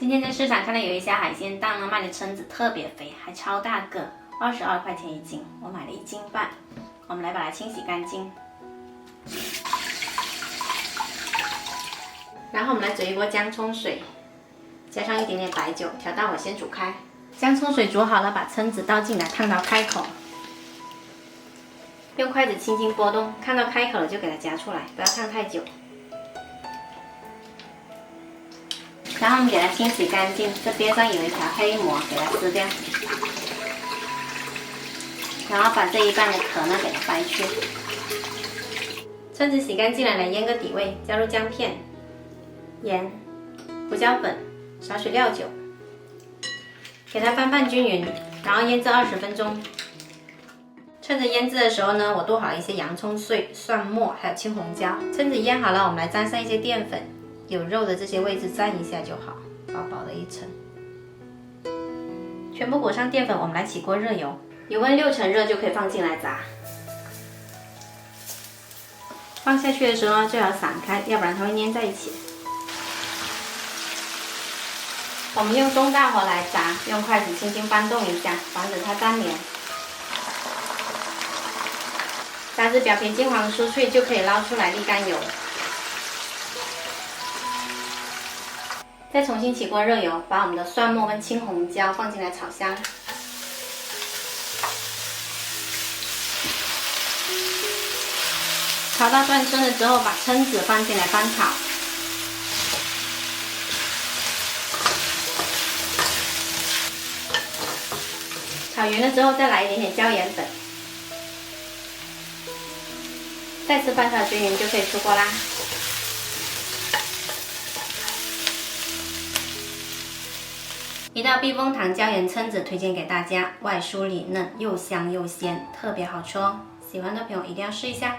今天在市场看到有一家海鲜档呢，卖的蛏子特别肥，还超大个，22块钱一斤，我买了1斤半。我们来把它清洗干净，然后我们来煮一锅姜葱水，加上一点点白酒，调大火先煮开。姜葱水煮好了，把蛏子倒进来，烫到开口，用筷子轻轻拨动，看到开口了就给它夹出来，不要烫太久。然后我们给它清洗干净，这边上有一条黑膜，给它撕掉。然后把这一半的壳呢给它掰去。蛏子洗干净了，来腌个底味，加入姜片、盐、胡椒粉、少许料酒，给它翻拌均匀，然后腌制20分钟。趁着腌制的时候呢，我剁好了一些洋葱碎、蒜末，还有青红椒。蛏子腌好了，我们来沾上一些淀粉，有肉的这些位置蘸一下就好，薄薄的一层。全部裹上淀粉，我们来起锅热油。油温6成热就可以放进来炸。放下去的时候最好散开，要不然它会粘在一起。我们用中大火来炸，用筷子轻轻搬动一下，防止它粘连。炸至表皮金黄酥脆就可以捞出来沥干油。再重新起锅热油，把我们的蒜末跟青红椒放进来炒香。炒到断生了之后，把蛏子放进来翻炒。炒匀了之后，再来一点点椒盐粉，再次翻炒均匀就可以出锅啦。一道避风塘椒盐蛏子推荐给大家，外酥里嫩，又香又鲜，特别好吃哦！喜欢的朋友一定要试一下。